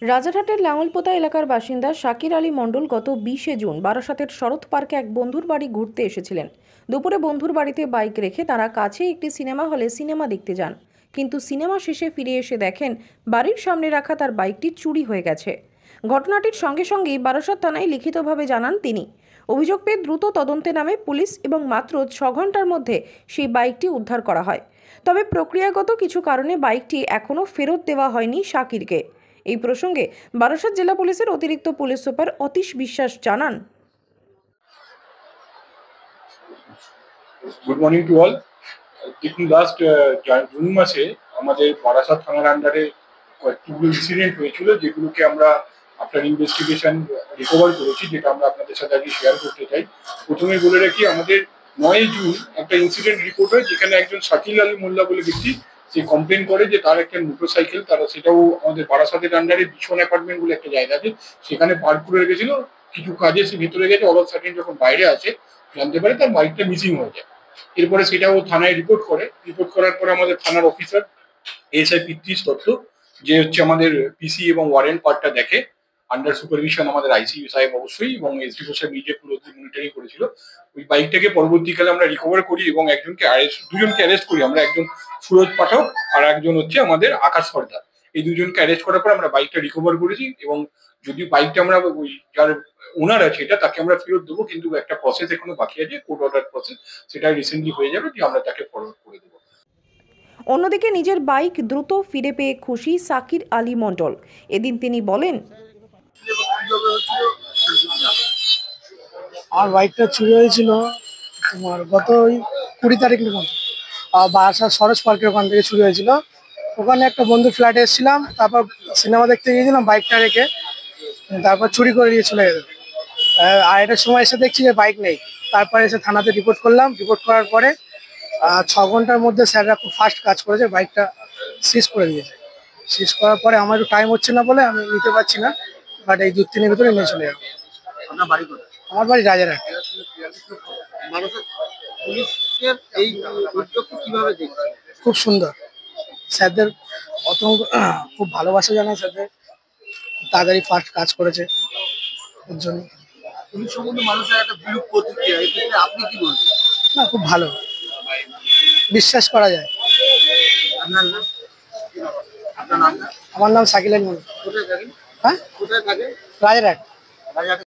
রাজারহাটের লাঙলপোতা এলাকার বাসিন্দা শাকির আলী মণ্ডল গত 20শে জুন বারাসাতের শরৎ পার্কে এক বন্ধুর বাড়ি ঘুরতে এসেছিলেন। দুপুরে বন্ধুর বাড়িতে বাইক রেখে তারা কাছে একটি সিনেমা হলে সিনেমা দেখতে যান, কিন্তু সিনেমা শেষে ফিরে এসে দেখেন বাড়ির সামনে রাখা তার বাইকটি চুরি হয়ে গেছে। ঘটনাটির সঙ্গে সঙ্গেই বারাসাত থানায় লিখিতভাবে জানান তিনি। অভিযোগ পেয়ে দ্রুত তদন্তে নামে পুলিশ এবং মাত্র 6 ঘন্টার মধ্যে সেই বাইকটি উদ্ধার করা হয়। তবে প্রক্রিয়াগত কিছু কারণে বাইকটি এখনও ফেরত দেওয়া হয়নি শাকিরকে। এই প্রসঙ্গে বারাসাত জেলা পুলিশের অতিরিক্ত পুলিশ সুপার অতীশ বিশ্বাস জানান, গুড মর্নিং টু অল। দেখুন, লাস্ট জুন মাসে আমাদের বারাসাত থানার আন্ডারে কয়েকটিগুলো ইনসিডেন্ট হয়েছিল, যেগুলোকে আমরা আফটার ইনভেস্টিগেশন রিকভার করেছি, যেটা আমরা আপনাদের সাথে আগে শেয়ার করতে চাই। প্রথমে বলে রাখি, আমাদের 9 জুন একটা ইনসিডেন্ট রিপোর্ট হয়, যেখানে একজন শাকিল আলী মোল্লা বলে ব্যক্তি সে কমপ্লেন করে যে তার একটা মোটরসাইকেল, তারা সেটাও আমাদের বারাসাতের আন্ডারে বিছন অ্যাপার্টমেন্ট বলে একটা জায়গা আছে, সেখানে পার্ক করে রেখেছিল। কিছু কাজে সে ভেতরে গেছে, অল অফ সাডেন যখন বাইরে আসে জানতে পারে তার বাইকটা মিসিং হয়ে যায়। এরপরে সেটাও থানায় রিপোর্ট করে। রিপোর্ট করার পরে আমাদের থানার অফিসার এসআই পিতৃষ দত্ত, যে হচ্ছে আমাদের পিসি এবং ওয়ারেন্ট পার্টটা দেখে, আন্ডার সুপারভিশন আমাদের আইসি সাহেব অবশ্যই, এবং এসডিও সাহেব নিজে পুরো মনিটরিং করেছিল। ওই বাইকটাকে পরবর্তীকালে আমরা রিকভার করি এবং দুজনকে অ্যারেস্ট করি আমরা। একজন সুরজ পাঠক আর একজন হচ্ছে আমাদের আকাশ সর্দার। এই দুজনকে অ্যারেস্ট করার পর আমরা বাইকটা রিকভার করেছি, এবং যদি বাইকটা আমরা ওই যার ওনার আছে এটা তাকে আমরা ফেরত দেবো, কিন্তু একটা প্রসেস এখনো বাকি আছে, কোর্ট অর্ডার প্রসেস, সেটা রিসেন্টলি হয়ে যাবে, যে আমরা তাকে ফরওয়ার্ড করে দেবো। অন্যদিকে নিজের বাইক দ্রুত ফিরে পেয়ে খুশি শাকির আলী মণ্ডল। এদিন তিনি বলেন, আমার বাইকটা চুরি হয়েছিল তোমার গত ওই 20 তারিখের মতো। বারাসাত সরোজ পার্কের ওখান থেকে চুরি হয়েছিল। ওখানে একটা বন্ধু ফ্ল্যাটে এসেছিলাম, তারপর সিনেমা দেখতে গিয়েছিলাম, বাইকটা রেখে তারপর চুরি করে নিয়ে চলে গেল। আর এটার সময় এসে দেখছি যে বাইক নেই। তারপরে এসে থানাতে রিপোর্ট করলাম। রিপোর্ট করার পরে 6 ঘন্টার মধ্যে স্যাররা খুব ফাস্ট কাজ করেছে, বাইকটা সিজ করে দিয়েছে। সিজ করার পরে আমার একটু টাইম হচ্ছে না বলে আমি নিতে পারছি না, বাট এই 2-3 ভিতরে নিয়ে চলে যাবো। আমার বাড়ি রাজারহাট। খুব সুন্দর, স্যারদের অতঙ্ক খুব ভালোবাসা জানাই স্যারদের, তাড়াতাড়ি ফাস্ট কাজ করেছে ওর জন্য। না, খুব ভালো, বিশ্বাস করা যায়। আমার নাম শাকিল আলী মণ্ডল। হ্যাঁ, রাজারহাট।